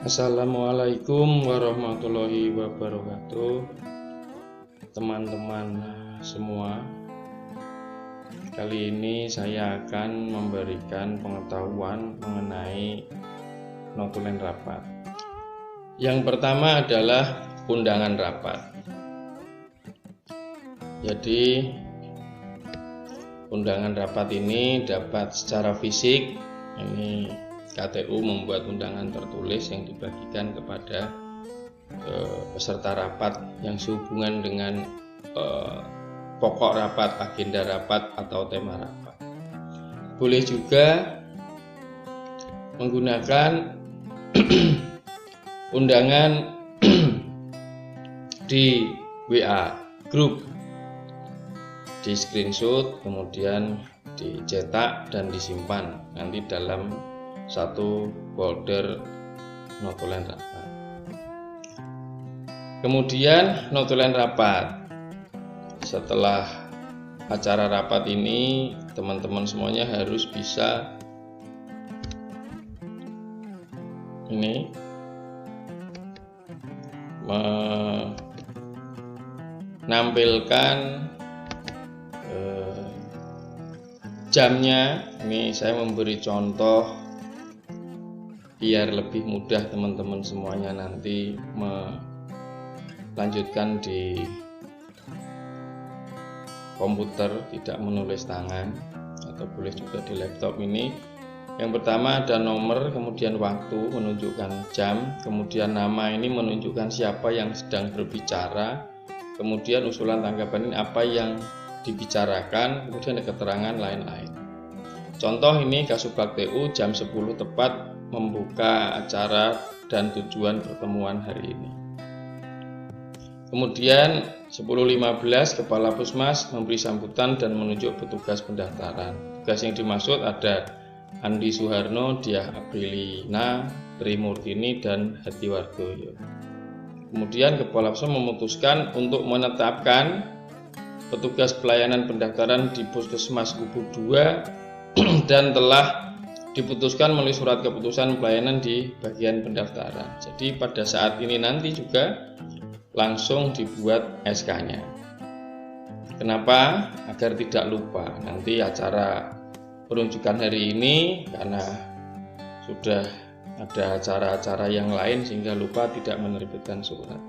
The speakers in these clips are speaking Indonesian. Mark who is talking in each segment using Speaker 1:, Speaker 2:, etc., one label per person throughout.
Speaker 1: Assalamualaikum warahmatullahi wabarakatuh, teman-teman semua. Kali ini saya akan memberikan pengetahuan mengenai notulen rapat. Yang pertama adalah undangan rapat. Jadi undangan rapat ini dapat secara fisik. Ini KTU membuat undangan tertulis yang dibagikan kepada peserta rapat yang sehubungan dengan pokok rapat, agenda rapat, atau tema rapat. Boleh juga menggunakan undangan di WA grup, di screenshot, kemudian dicetak dan disimpan nanti dalam satu folder notulen rapat. Kemudian notulen rapat. Setelah acara rapat ini, teman-teman semuanya harus bisa menampilkan jamnya. Ini saya memberi contoh biar lebih mudah teman-teman semuanya nanti melanjutkan di komputer, tidak menulis tangan, atau boleh juga di laptop ini. Yang pertama ada nomor, kemudian waktu menunjukkan jam, kemudian nama ini menunjukkan siapa yang sedang berbicara, kemudian usulan tanggapan ini apa yang dibicarakan, kemudian ada keterangan lain-lain. Contoh ini Kasubag TU jam 10 tepat membuka acara dan tujuan pertemuan hari ini. Kemudian 10.15 Kepala Pusmas memberi sambutan dan menunjuk petugas pendaftaran. Tugas yang dimaksud ada Andi Suharno, Diah Aprilina, Trimurtini, dan Hati Wardoyo. Kemudian Kepala Pusmas memutuskan untuk menetapkan petugas pelayanan pendaftaran di Puskesmas Gubuk 2 dan telah diputuskan melalui surat keputusan pelayanan di bagian pendaftaran. Jadi pada saat ini nanti juga langsung dibuat SK-nya. Kenapa? Agar tidak lupa nanti acara penunjukan hari ini, karena sudah ada acara-acara yang lain sehingga lupa tidak menerbitkan surat.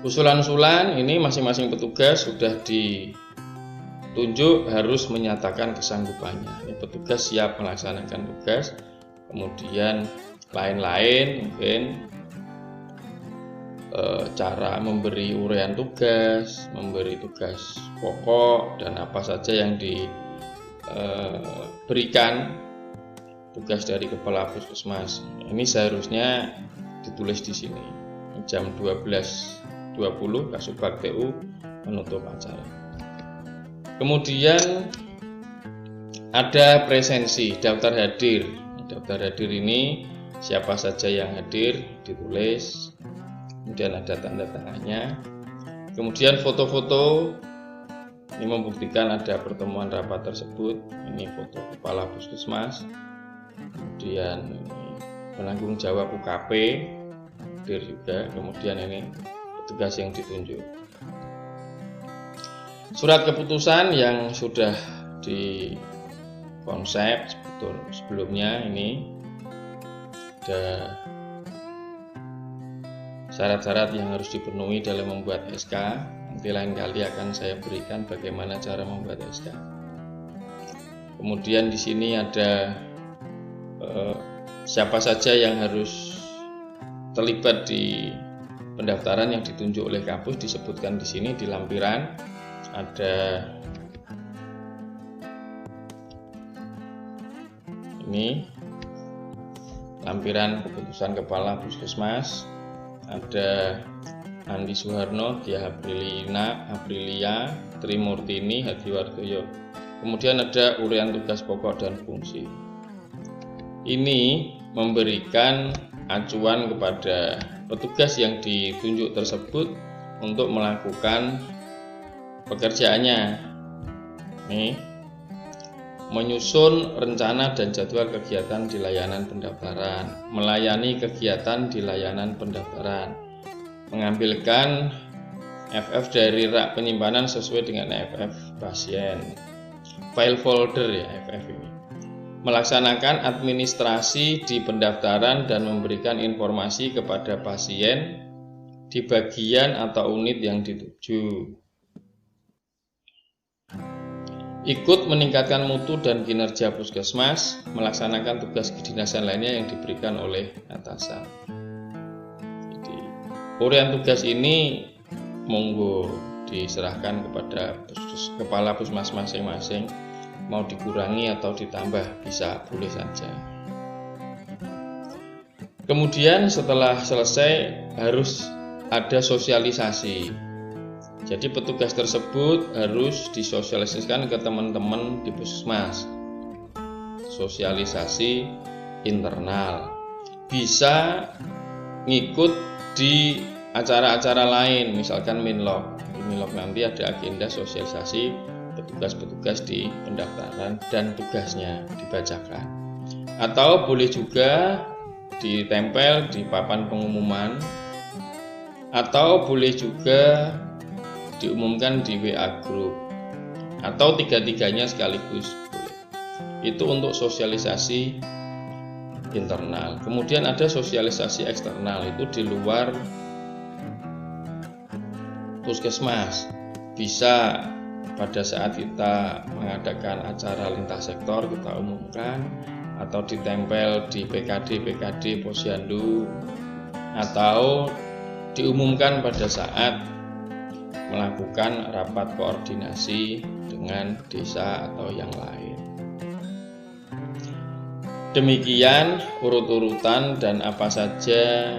Speaker 1: Usulan-usulan ini masing-masing petugas sudah ditunjuk harus menyatakan kesanggupannya. Ini petugas siap melaksanakan tugas. Kemudian lain-lain mungkin cara memberi uraian tugas, memberi tugas pokok, dan apa saja yang diberikan tugas dari Kepala Puskesmas. Ini seharusnya ditulis di sini. Jam 12.20 Kasubag TU menutup acara. Kemudian ada presensi, daftar hadir. Daftar hadir ini siapa saja yang hadir ditulis. Kemudian ada tanda tangannya. Kemudian foto-foto ini membuktikan ada pertemuan rapat tersebut. Ini foto Kepala Puskesmas. Kemudian penanggung jawab UKP hadir juga. Kemudian ini petugas yang ditunjuk. Surat keputusan yang sudah dikonsep sebelumnya ini ada syarat-syarat yang harus dipenuhi dalam membuat SK. Nanti lain kali akan saya berikan bagaimana cara membuat SK. Kemudian di sini ada siapa saja yang harus terlibat di pendaftaran yang ditunjuk oleh kampus, disebutkan di sini di lampiran. Ada ini lampiran keputusan Kepala Puskesmas. Ada Andi Suharno, Diah Aprilia, Trimurtini, Hati Wardoyo. Kemudian ada uraian tugas pokok dan fungsi. Ini memberikan acuan kepada petugas yang ditunjuk tersebut untuk melakukan pekerjaannya. Nih, menyusun rencana dan jadwal kegiatan di layanan pendaftaran, melayani kegiatan di layanan pendaftaran, mengambilkan FF dari rak penyimpanan sesuai dengan FF pasien, file folder ya FF ini, melaksanakan administrasi di pendaftaran dan memberikan informasi kepada pasien di bagian atau unit yang dituju. Ikut meningkatkan mutu dan kinerja puskesmas, melaksanakan tugas kedinasan lainnya yang diberikan oleh atasan. Jadi, uraian tugas ini monggo diserahkan kepada kepala puskesmas masing-masing, mau dikurangi atau ditambah bisa, boleh saja. Kemudian setelah selesai harus ada sosialisasi. Jadi petugas tersebut harus disosialisasikan ke teman-teman di puskesmas. Sosialisasi internal. Bisa ngikut di acara-acara lain, misalkan Minlok. Di Minlok nanti ada agenda sosialisasi petugas-petugas di pendaftaran dan tugasnya dibacakan. Atau boleh juga ditempel di papan pengumuman, atau boleh juga diumumkan di WA group, atau tiga-tiganya sekaligus boleh. Itu untuk sosialisasi internal. Kemudian ada sosialisasi eksternal, itu di luar puskesmas. Bisa pada saat kita mengadakan acara lintas sektor kita umumkan, atau ditempel di PKD Posyandu, atau diumumkan pada saat melakukan rapat koordinasi dengan desa atau yang lain. Demikian urut-urutan dan apa saja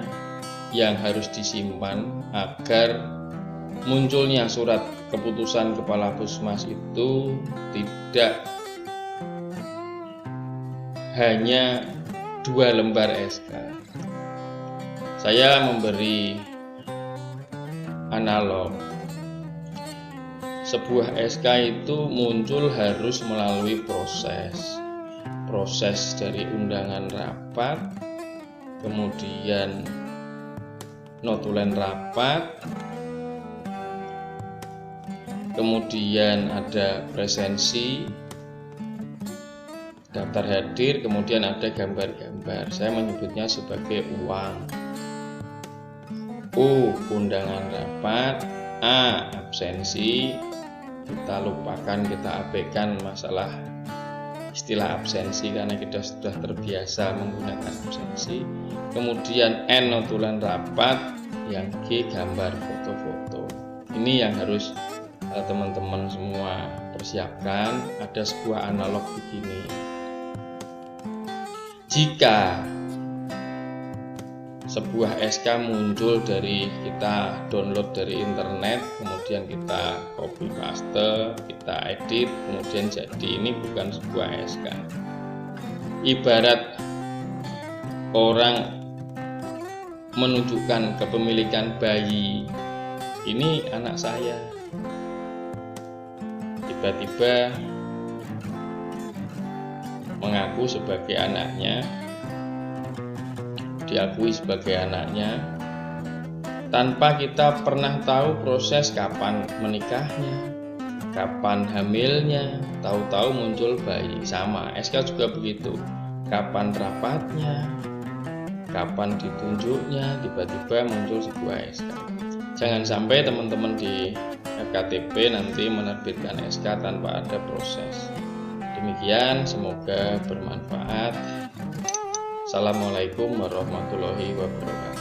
Speaker 1: yang harus disimpan agar munculnya surat keputusan kepala puskesmas itu tidak hanya 2 lembar SK. Saya memberi analog. Sebuah SK itu muncul harus melalui proses dari undangan rapat, kemudian notulen rapat, kemudian ada presensi, daftar hadir, kemudian ada gambar-gambar. Saya menyebutnya sebagai uang. U, undangan rapat. A, absensi. Kita lupakan, kita abaikan masalah istilah absensi karena kita sudah terbiasa menggunakan absensi. Kemudian N, notulen rapat. Yang G, gambar foto-foto. Ini yang harus teman-teman semua persiapkan. Ada sebuah analog begini. Jika sebuah SK muncul dari kita download dari internet, kemudian kita copy paste, kita edit, kemudian jadi, ini bukan sebuah SK. Ibarat orang menunjukkan kepemilikan bayi, ini anak saya, tiba-tiba mengaku sebagai anaknya, diakui sebagai anaknya, tanpa kita pernah tahu proses kapan menikahnya, kapan hamilnya, tahu-tahu muncul bayi. Sama, SK juga begitu, kapan rapatnya, kapan ditunjuknya, tiba-tiba muncul sebuah SK. Jangan sampai teman-teman di FKTP nanti menerbitkan SK tanpa ada proses. Demikian, semoga bermanfaat. Assalamualaikum warahmatullahi wabarakatuh.